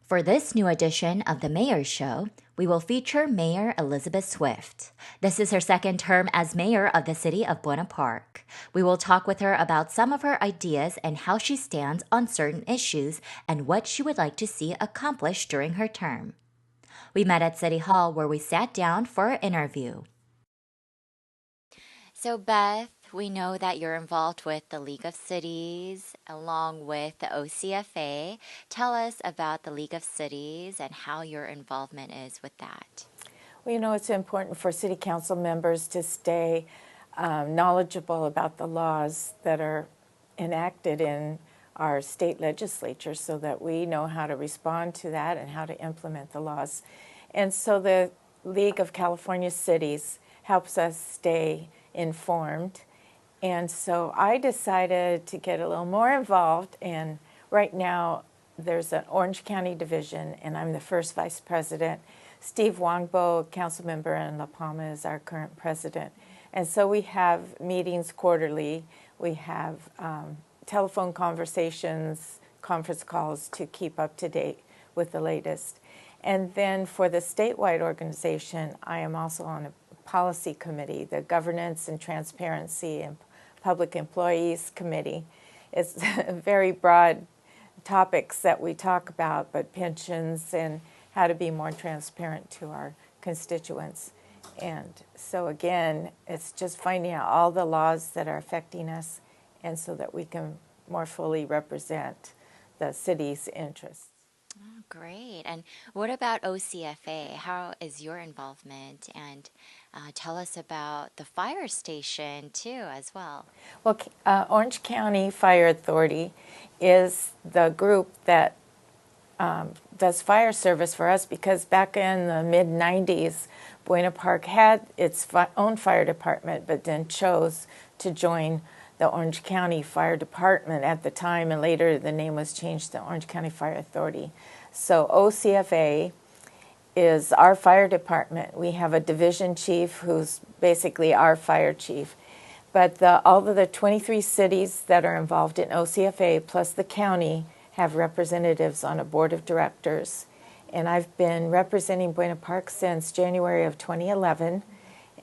For this new edition of the Mayor's Show, we will feature Mayor Elizabeth Swift. This is her second term as mayor of the city of Buena Park. We will talk with her about some of her ideas and how she stands on certain issues and what she would like to see accomplished during her term. We met at City Hall where we sat down for an interview. So, Beth, we know that you're involved with the League of Cities along with the OCFA. Tell us about the League of Cities and how your involvement is with that. Well, it's important for city council members to stay knowledgeable about the laws that are enacted in our state legislature so that we know how to respond to that and how to implement the laws. And so the League of California Cities helps us stay informed. And so I decided to get a little more involved, and right now there's an Orange County division, and I'm the first vice president. Steve Wongbo, council member in La Palma, is our current president. And so we have meetings quarterly. We have telephone conversations, conference calls to keep up to date with the latest. And then for the statewide organization, I am also on a policy committee, the Governance and Transparency and Public Employees Committee. It's very broad topics that we talk about, but pensions and how to be more transparent to our constituents. And so again, it's just finding out all the laws that are affecting us and so that we can more fully represent the city's interests. Oh, great. And what about OCFA? How is your involvement? And tell us about the fire station, too, as well. Well, Orange County Fire Authority is the group that does fire service for us because back in the mid-90s, Buena Park had its own fire department, but then chose to join the Orange County Fire Department at the time, and later the name was changed to Orange County Fire Authority. So OCFA is our fire department. We have a division chief who's basically our fire chief. But all of the 23 cities that are involved in OCFA plus the county have representatives on a board of directors. And I've been representing Buena Park since January of 2011.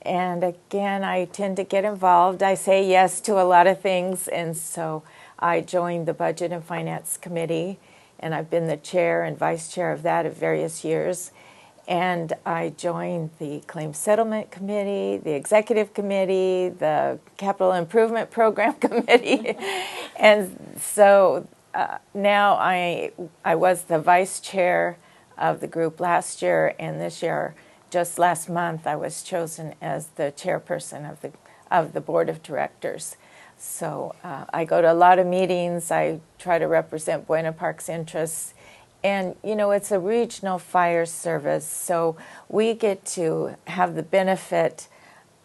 And again, I tend to get involved. I say yes to a lot of things. And so I joined the Budget and Finance Committee, and I've been the chair and vice chair of that at various years. And I joined the Claims Settlement Committee, the Executive Committee, the Capital Improvement Program Committee. And so now I was the vice chair of the group last year, and this year, just last month, I was chosen as the chairperson of the board of directors. So I go to a lot of meetings. I try to represent Buena Park's interests. And, it's a regional fire service, so we get to have the benefit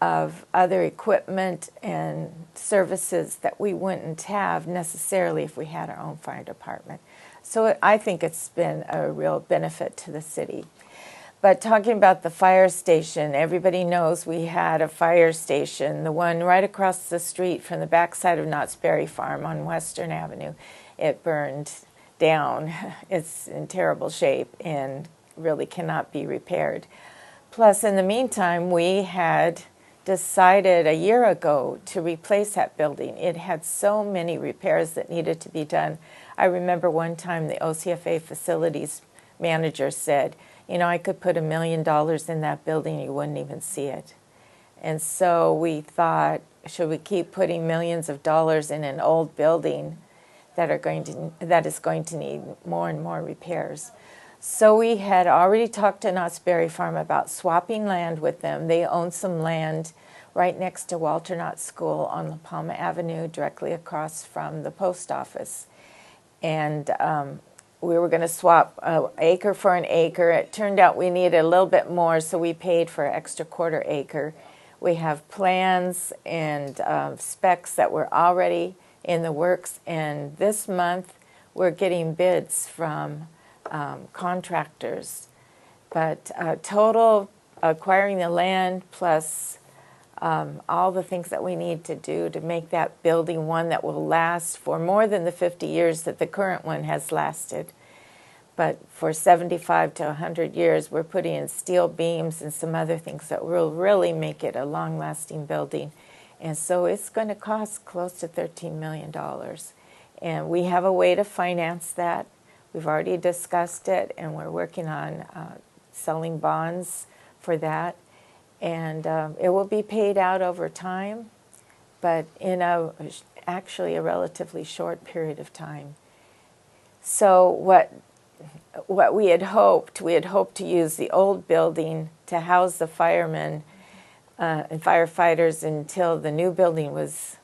of other equipment and services that we wouldn't have necessarily if we had our own fire department. So I think it's been a real benefit to the city. But talking about the fire station, everybody knows we had a fire station, the one right across the street from the backside of Knott's Berry Farm on Western Avenue. It burned down. It's in terrible shape and really cannot be repaired. Plus, in the meantime, we had decided a year ago to replace that building. It had so many repairs that needed to be done. I remember one time the OCFA facilities manager said, I could put $1 million in that building, you wouldn't even see it. And so we thought, should we keep putting millions of dollars in an old building that is going to need more and more repairs? So we had already talked to Knott's Berry Farm about swapping land with them. They own some land right next to Walter Knott School on La Palma Avenue, directly across from the post office. And we were going to swap an acre for an acre. It turned out we needed a little bit more, so we paid for an extra quarter acre. We have plans and specs that were already in the works, and this month we're getting bids from contractors. But total acquiring the land plus all the things that we need to do to make that building one that will last for more than the 50 years that the current one has lasted. But for 75 to 100 years, we're putting in steel beams and some other things that will really make it a long-lasting building. And so it's going to cost close to $13 million. And we have a way to finance that. We've already discussed it, and we're working on selling bonds for that. And it will be paid out over time, but in actually a relatively short period of time. So what we had hoped to use the old building to house the firemen and firefighters until the new building was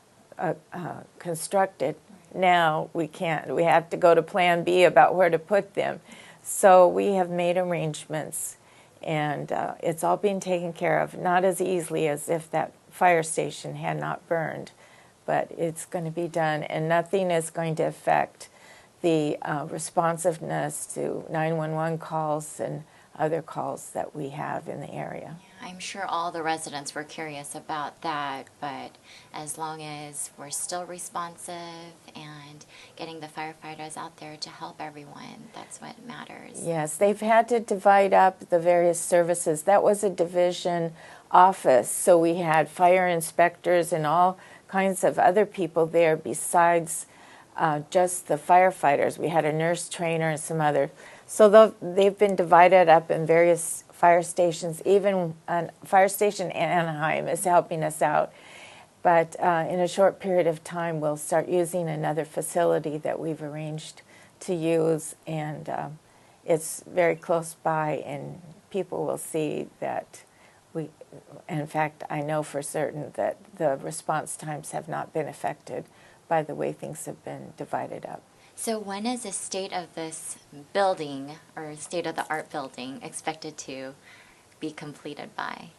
constructed. Now we can't. We have to go to Plan B about where to put them. So we have made arrangements, and it's all being taken care of, not as easily as if that fire station had not burned, but it's going to be done, and nothing is going to affect the responsiveness to 911 calls and other calls that we have in the area. I'm sure all the residents were curious about that, but as long as we're still responsive and getting the firefighters out there to help everyone, that's what matters. Yes, they've had to divide up the various services. That was a division office, so we had fire inspectors and all kinds of other people there besides just the firefighters. We had a nurse trainer and some other. So they've been divided up in various fire stations. Even Fire Station Anaheim is helping us out. But in a short period of time, we'll start using another facility that we've arranged to use. And it's very close by, and people will see that in fact, I know for certain that the response times have not been affected by the way things have been divided up. So when is the state of this building, or state-of-the-art building, expected to be completed by?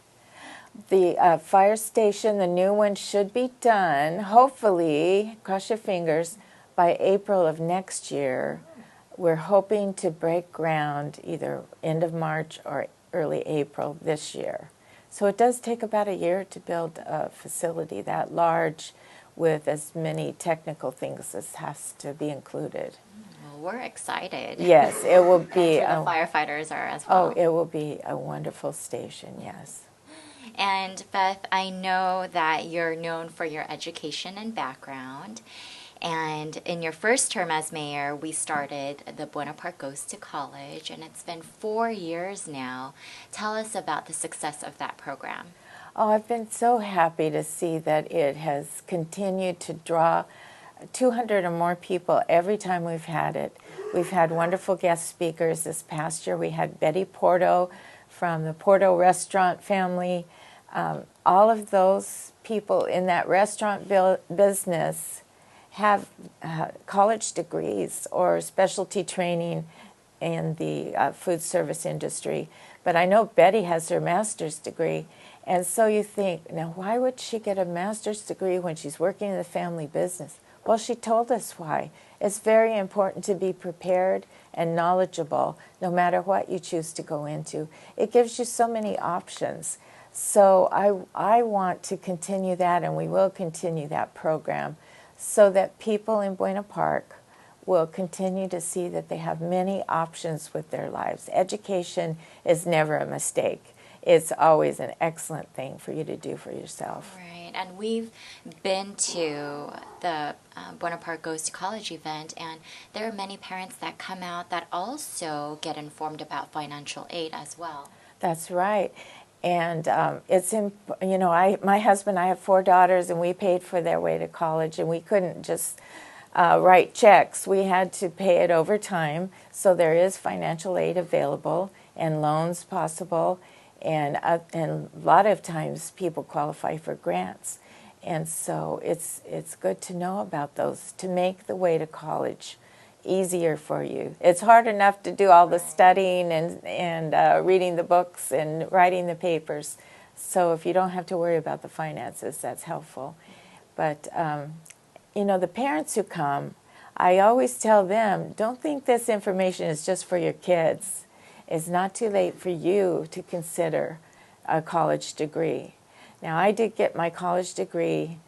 The fire station, the new one, should be done, hopefully, cross your fingers, by April of next year. We're hoping to break ground either end of March or early April this year. So it does take about a year to build a facility that large, with as many technical things as has to be included. Well, we're excited. Yes, it will be. I'm sure the firefighters are as well. Oh, it will be a wonderful station, yes. And Beth, I know that you're known for your education and background. And in your first term as mayor, we started the Bonaparte Goes to College, and it's been 4 years now. Tell us about the success of that program. Oh, I've been so happy to see that it has continued to draw 200 or more people every time we've had it. We've had wonderful guest speakers. This past year we had Betty Porto from the Porto restaurant family. All of those people in that restaurant business have college degrees or specialty training in the food service industry. But I know Betty has her master's degree. And so you think, now why would she get a master's degree when she's working in the family business? Well, she told us why. It's very important to be prepared and knowledgeable no matter what you choose to go into. It gives you so many options. So I want to continue that, and we will continue that program so that people in Buena Park will continue to see that they have many options with their lives. Education is never a mistake. It's always an excellent thing for you to do for yourself. Right, and we've been to the Bonaparte Goes to College event, and there are many parents that come out that also get informed about financial aid as well. That's right. And my husband, I have 4 daughters, and we paid for their way to college, and we couldn't just write checks. We had to pay it over time, so there is financial aid available and loans possible. And a lot of times people qualify for grants. And so it's good to know about those to make the way to college easier for you. It's hard enough to do all the studying and reading the books and writing the papers. So if you don't have to worry about the finances, that's helpful. But, the parents who come, I always tell them, don't think this information is just for your kids. It's not too late for you to consider a college degree. Now, I did get my college degree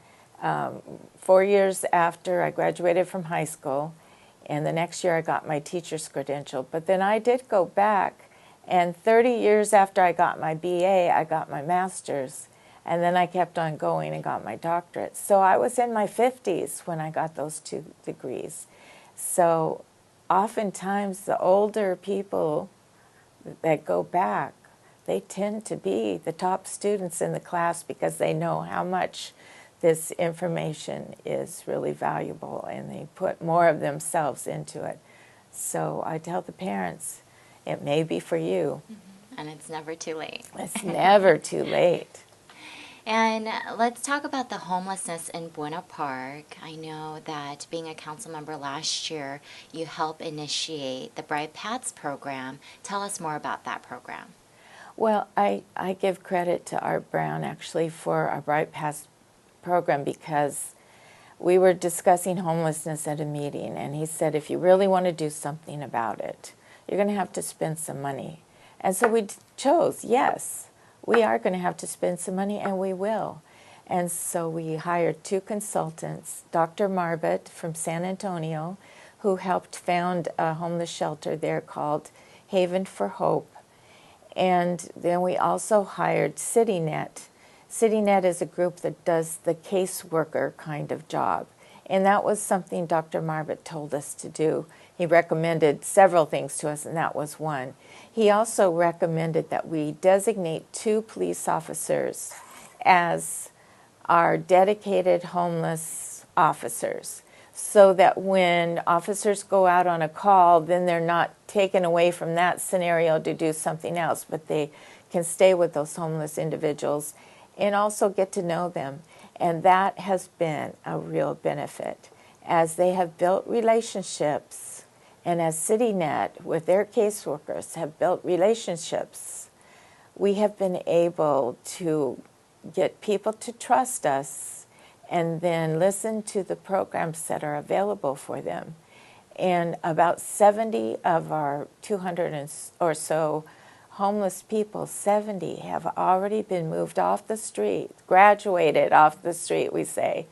4 years after I graduated from high school, And the next year I got my teacher's credential. But then I did go back, and 30 years after I got my BA, I got my master's. And then I kept on going and got my doctorate. So I was in my 50s when I got those 2 degrees. So oftentimes the older people that go back, they tend to be the top students in the class because they know how much this information is really valuable, and they put more of themselves into it. So I tell the parents, it may be for you. And it's never too late. It's never too late. And let's talk about the homelessness in Buena Park. I know that being a council member last year, you helped initiate the Bright Paths program. Tell us more about that program. Well, I give credit to Art Brown actually for our Bright Paths program, because we were discussing homelessness at a meeting, and he said, if you really want to do something about it, you're going to have to spend some money. And so we chose, yes, we are going to have to spend some money, and we will. And so we hired 2 consultants, Dr. Marbut from San Antonio, who helped found a homeless shelter there called Haven for Hope. And then we also hired CityNet. CityNet is a group that does the caseworker kind of job. And that was something Dr. Marbut told us to do. He recommended several things to us, and that was one. He also recommended that we designate 2 police officers as our dedicated homeless officers, so that when officers go out on a call, then they're not taken away from that scenario to do something else, but they can stay with those homeless individuals and also get to know them. And that has been a real benefit, as they have built relationships, and as CityNet with their caseworkers have built relationships, we have been able to get people to trust us and then listen to the programs that are available for them. And about 70 of our 200 or so homeless people, 70 have already been moved off the street, graduated off the street, we say,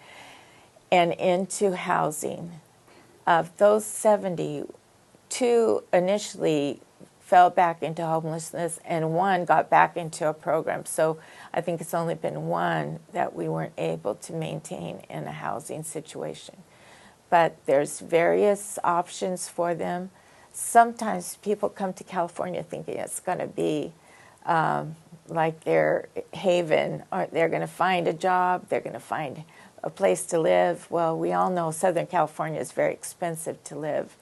and into housing. Of those 70, 2 initially fell back into homelessness, and 1 got back into a program. So I think it's only been 1 that we weren't able to maintain in a housing situation. But there's various options for them. Sometimes people come to California thinking it's going to be like their haven, or they're going to find a job, they're going to find a place to live. Well, we all know Southern California is very expensive to live.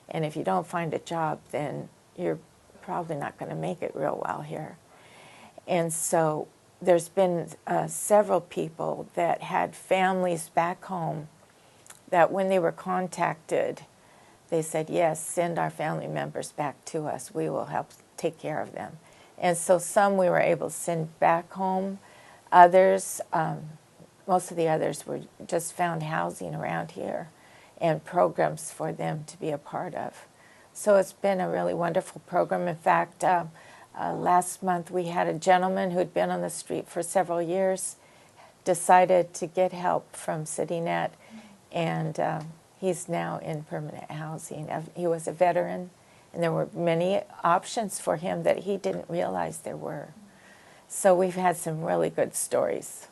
And if you don't find a job, then you're probably not going to make it real well here. And so there's been several people that had families back home that when they were contacted, they said, yes, send our family members back to us. We will help take care of them. And so some we were able to send back home. Others, most of the others were just found housing around here and programs for them to be a part of. So it's been a really wonderful program. In fact, last month we had a gentleman who'd been on the street for several years, decided to get help from CityNet, and he's now in permanent housing. He was a veteran, and there were many options for him that he didn't realize there were. So we've had some really good stories.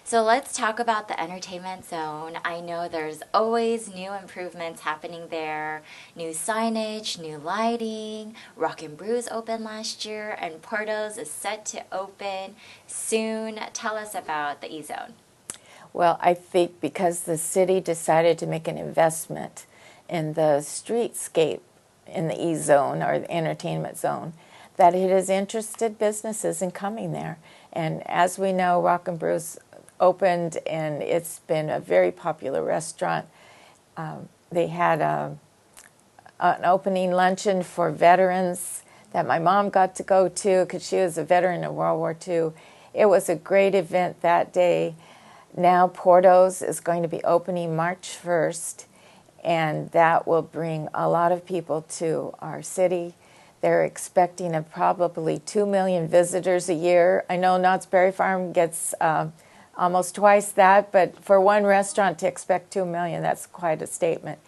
So let's talk about the entertainment zone. I know there's always new improvements happening there. New signage, new lighting. Rock and Brews opened last year, and Porto's is set to open soon. Tell us about the E-Zone. Well, I think because the city decided to make an investment in the streetscape in the E-Zone, or the entertainment zone, that it has interested businesses in coming there. And as we know, Rock and Brews opened, and it's been a very popular restaurant. They had an opening luncheon for veterans that my mom got to go to because she was a veteran of World War II. It was a great event that day. Now Porto's is going to be opening March 1st, and that will bring a lot of people to our city. They're expecting probably 2 million visitors a year. I know Knott's Berry Farm gets almost twice that, but for one restaurant to expect 2 million, that's quite a statement.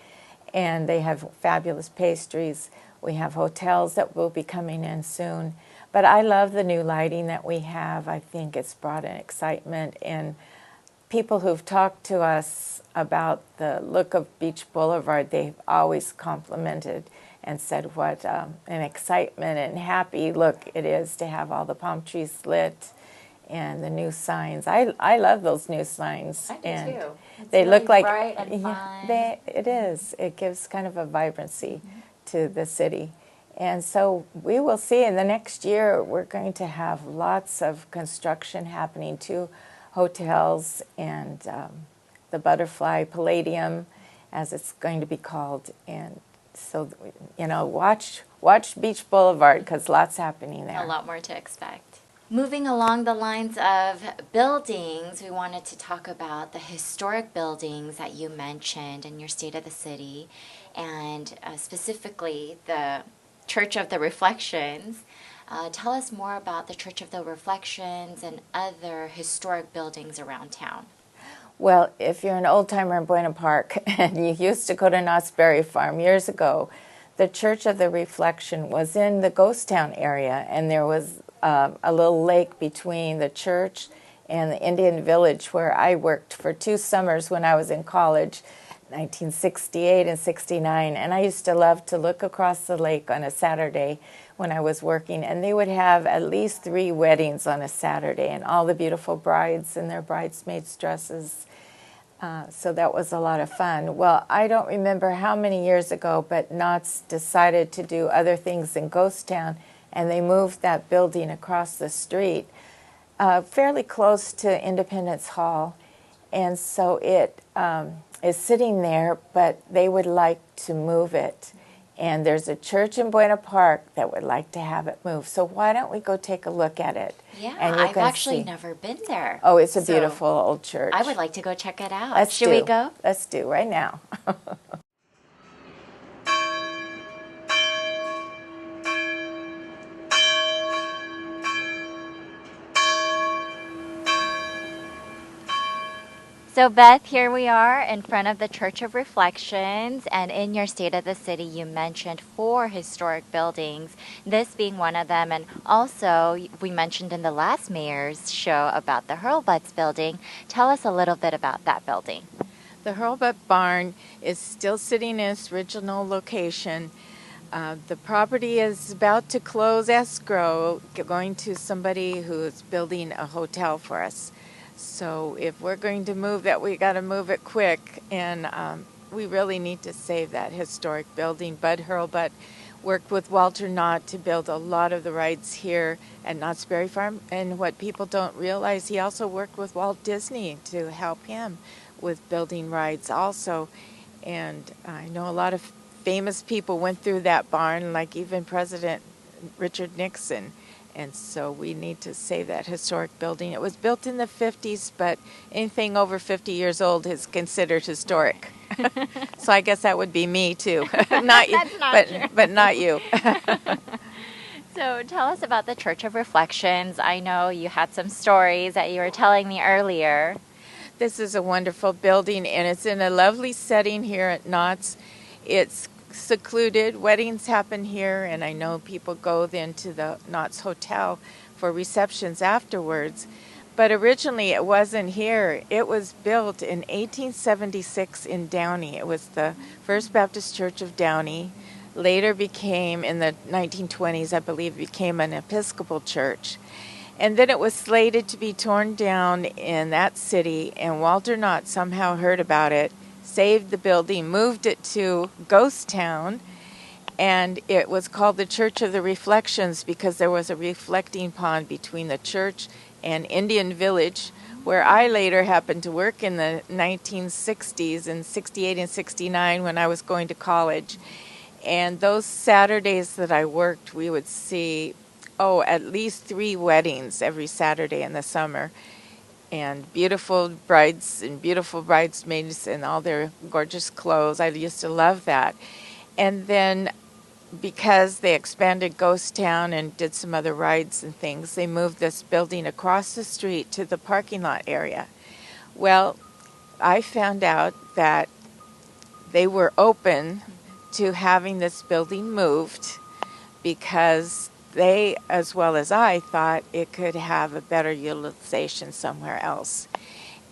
and they have fabulous pastries. We have hotels that will be coming in soon. But I love the new lighting that we have. I think it's brought an excitement, and people who've talked to us about the look of Beach Boulevard, they've always complimented and said what an excitement and happy look it is to have all the palm trees lit and the new signs. I love those new signs. I do and too. It's they really look like bright and fun. it is. It gives kind of a vibrancy to the city. And so we will see in the next year, we're going to have lots of construction happening, 2 hotels and the Butterfly Palladium, as it's going to be called. And so, watch Beach Boulevard, because lots happening there. A lot more to expect. Moving along the lines of buildings, we wanted to talk about the historic buildings that you mentioned in your State of the City, and specifically the Church of the Reflections. Tell us more about the Church of the Reflections and other historic buildings around town. Well, if you're an old-timer in Buena Park and you used to go to Knott's Berry Farm years ago, the Church of the Reflection was in the Ghost Town area, and there was a little lake between the church and the Indian village where I worked for 2 summers when I was in college, 1968 and 69. And I used to love to look across the lake on a Saturday when I was working, and they would have at least 3 weddings on a Saturday, and all the beautiful brides in their bridesmaids' dresses. So that was a lot of fun. Well, I don't remember how many years ago, but Knott's decided to do other things in Ghost Town, and they moved that building across the street, fairly close to Independence Hall. And so it is sitting there, but they would like to move it. And there's a church in Buena Park that would like to have it moved. So why don't we go take a look at it? Yeah, and you I've can actually see. never been there. Oh, it's a So beautiful old church. I would like to go check it out. Should we go? Let's do right now. So Beth, here we are in front of the Church of Reflections, and in your State of the City you mentioned 4 historic buildings, this being one of them, and also we mentioned in the last mayor's show about the Hurlbutts building. Tell us a little bit about that building. The Hurlbutt Barn is still sitting in its original location. The property is about to close escrow, going to somebody who is building a hotel for us. So if we're going to move that, we got to move it quick, and we really need to save that historic building. Bud Hurlbutt worked with Walter Knott to build a lot of the rides here at Knott's Berry Farm, and what people don't realize, he also worked with Walt Disney to help him with building rides also. And I know a lot of famous people went through that barn, like even President Richard Nixon. And so we need to save that historic building. It was built in the 50s, but anything over 50 years old is considered historic. So I guess that would be me too. Not you, but not you. So tell us about the Church of Reflections. I know you had some stories that you were telling me earlier. This is a wonderful building, and it's in a lovely setting here at Knott's. It's secluded. Weddings happen here, and I know people go then to the Knott's Hotel for receptions afterwards. But originally it wasn't here. It was built in 1876 in Downey. It was the First Baptist Church of Downey. Later became, in the 1920s, I believe, became an Episcopal church. And then it was slated to be torn down in that city, and Walter Knott somehow heard about it, saved the building, moved it to Ghost Town, and it was called the Church of the Reflections because there was a reflecting pond between the church and Indian Village, where I later happened to work in the 1960s, in 68 and 69 when I was going to college. And those Saturdays that I worked, we would see, at least 3 weddings every Saturday in the summer. And beautiful brides and beautiful bridesmaids in all their gorgeous clothes. I used to love that. And then because they expanded Ghost Town and did some other rides and things, they moved this building across the street to the parking lot area. Well, I found out that they were open to having this building moved because they, as well as I, thought it could have a better utilization somewhere else.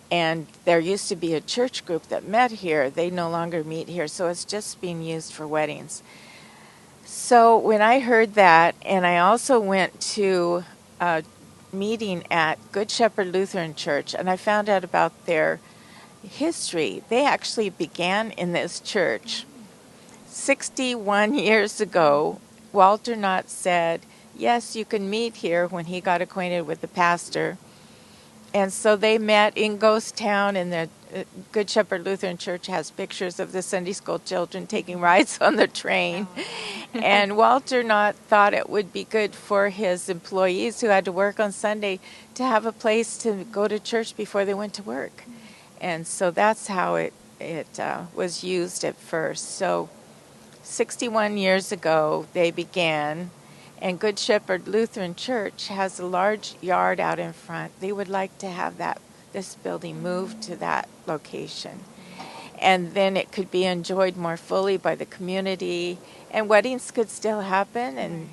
And there used to be a church group that met here. They no longer meet here, so it's just being used for weddings. So when I heard that, and I also went to a meeting at Good Shepherd Lutheran Church, and I found out about their history. They actually began in this church 61 years ago. Walter Knott said, yes, you can meet here when he got acquainted with the pastor. And so they met in Ghost Town, and the Good Shepherd Lutheran Church has pictures of the Sunday school children taking rides on the train. And Walter Knott thought it would be good for his employees who had to work on Sunday to have a place to go to church before they went to work. And so that's how it was used at first. So 61 years ago they began, and Good Shepherd Lutheran Church has a large yard out in front. They would like to have this building moved to that location. And then it could be enjoyed more fully by the community, and weddings could still happen,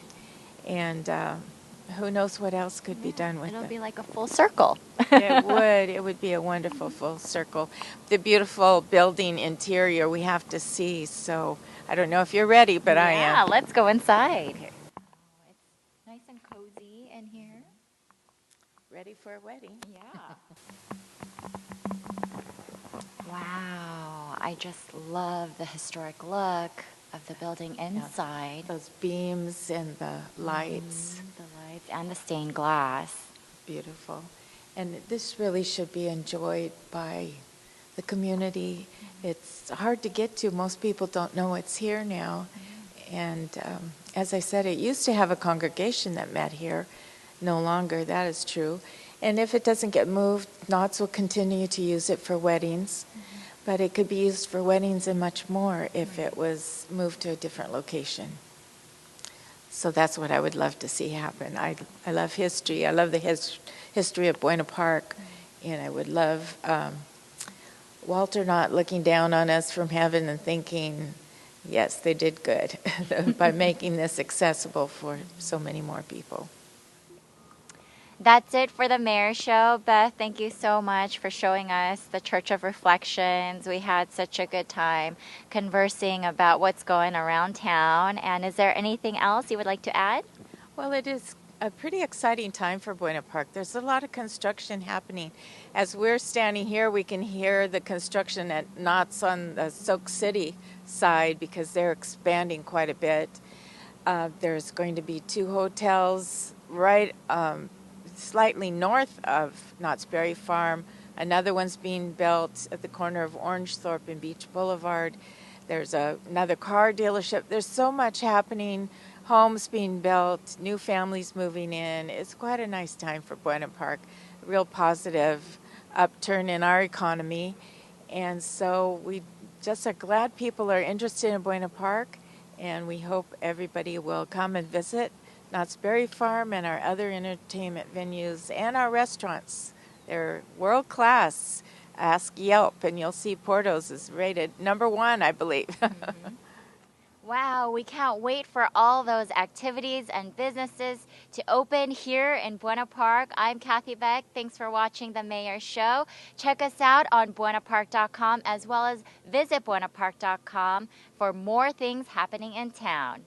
and who knows what else could be done with it. It'll be like a full circle. It would be a wonderful full circle. The beautiful building interior we have to see, so I don't know if you're ready, but I am. Yeah, let's go inside. It's nice and cozy in here. Ready for a wedding. Yeah. Wow, I just love the historic look of the building inside. Those beams and the lights. The lights and the stained glass. Beautiful. And this really should be enjoyed by the community. It's hard to get to. Most people don't know it's here now. And as I said, it used to have a congregation that met here. No longer, that is true. And if it doesn't get moved, Knott's will continue to use it for weddings. But it could be used for weddings and much more if it was moved to a different location. So that's what I would love to see happen. I love history. I love the history of Buena Park. And I would love Walter Knott looking down on us from heaven and thinking, yes, they did good by making this accessible for so many more people. That's it for the Mayor Show. Beth, thank you so much for showing us the Church of Reflections. We had such a good time conversing about what's going around town. And is there anything else you would like to add? Well, it is a pretty exciting time for Buena Park. There's a lot of construction happening. As we're standing here, we can hear the construction at Knott's on the Soak City side because they're expanding quite a bit. There's going to be 2 hotels right slightly north of Knott's Berry Farm. Another one's being built at the corner of Orangethorpe and Beach Boulevard. There's another car dealership. There's so much happening. Homes being built, new families moving in. It's quite a nice time for Buena Park. A real positive upturn in our economy. And so we just are glad people are interested in Buena Park, and we hope everybody will come and visit Knott's Berry Farm and our other entertainment venues and our restaurants. They're world class. Ask Yelp and you'll see Porto's is rated #1, I believe. Wow, we can't wait for all those activities and businesses to open here in Buena Park. I'm Kathy Beck. Thanks for watching The Mayor Show. Check us out on buenapark.com as well as visit buenapark.com for more things happening in town.